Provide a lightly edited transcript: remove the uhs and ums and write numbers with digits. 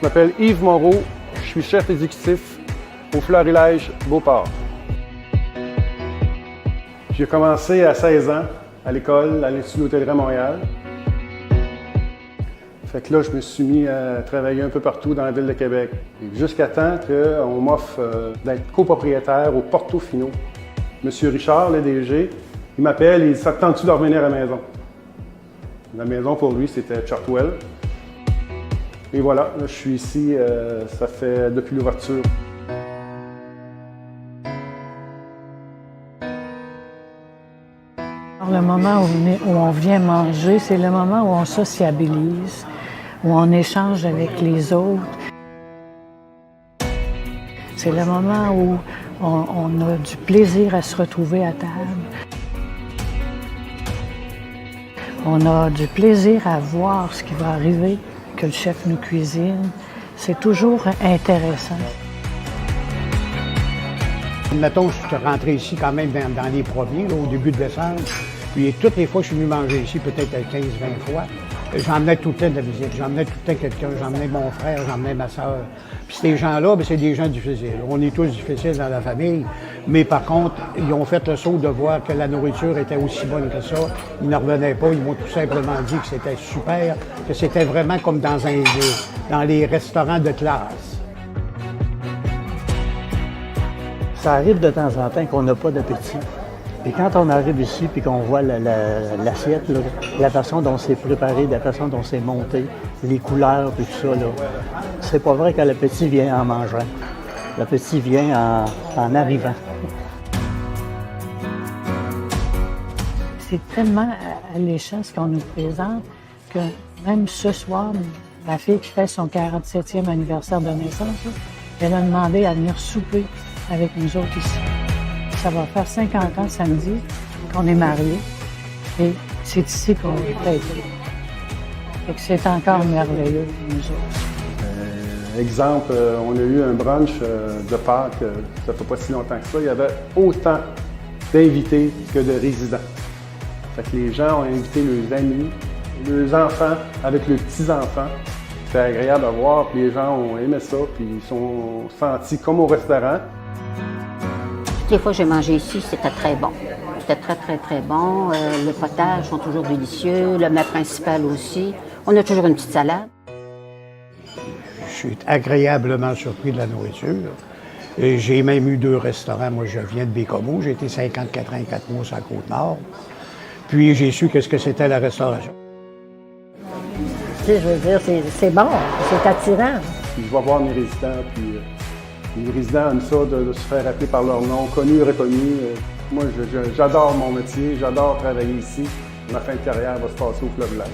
Je m'appelle Yves Moreau, je suis chef exécutif au Florilège Beauport. J'ai commencé à 16 ans à l'école, à l'Institut d'hôtellerie à Montréal. Fait que là, je me suis mis à travailler un peu partout dans la ville de Québec. Jusqu'à temps qu'on m'offre d'être copropriétaire au Portofino. Monsieur Richard, le DG, il m'appelle et il dit « Ça te tente-tu de revenir à la maison? » La maison, pour lui, c'était Chartwell. Et voilà, là, je suis ici, ça fait depuis l'ouverture. Le moment où on vient manger, c'est le moment où on sociabilise, où on échange avec les autres. C'est le moment où on a du plaisir à se retrouver à table. On a du plaisir à voir ce qui va arriver, que le chef nous cuisine. C'est toujours intéressant. Mettons, je suis rentré ici quand même dans les premiers, là, au début de décembre. Puis toutes les fois que je suis venu manger ici, peut-être 15-20 fois, j'emmenais tout le temps de la visite. J'emmenais tout le temps quelqu'un, j'emmenais mon frère, j'emmenais ma soeur. Puis ces gens-là, c'est des gens difficiles. On est tous difficiles dans la famille. Mais par contre, ils ont fait le saut de voir que la nourriture était aussi bonne que ça. Ils ne revenaient pas. Ils m'ont tout simplement dit que c'était super, que c'était vraiment comme dans les restaurants de classe. Ça arrive de temps en temps qu'on n'a pas d'appétit. Et quand on arrive ici et qu'on voit l'assiette, la façon dont c'est préparé, la façon dont c'est monté, les couleurs et tout ça, c'est pas vrai que l'appétit vient en mangeant. L'appétit vient en arrivant. C'est tellement alléchant ce qu'on nous présente que même ce soir, ma fille qui fait son 47e anniversaire de naissance, elle a demandé à venir souper avec nous autres ici. Ça va faire 50 ans samedi qu'on est mariés et c'est ici qu'on est fêté. Fait que c'est encore merveilleux pour nous autres. Exemple, on a eu un brunch de Pâques, ça fait pas si longtemps que ça. Il y avait autant d'invités que de résidents. Fait que les gens ont invité leurs amis, leurs enfants avec leurs petits-enfants. C'était agréable à voir, puis les gens ont aimé ça, puis ils sont sentis comme au restaurant. Toutes les fois que j'ai mangé ici, c'était très bon. C'était très bon. Les potages sont toujours délicieux, le mets principal aussi. On a toujours une petite salade. Je suis agréablement surpris de la nourriture. J'ai même eu 2 restaurants. Moi, je viens de Bécomo. J'ai été 54 ans et 4 mois sur la Côte-Nord. Puis, j'ai su qu'est-ce que c'était la restauration. Tu sais, je veux dire, c'est bon, c'est attirant. Puis je vais voir mes résidents, puis les résidents aiment ça de se faire appeler par leur nom, connu et reconnu. Moi, j'adore mon métier, j'adore travailler ici. Ma fin de carrière va se passer au Florilège.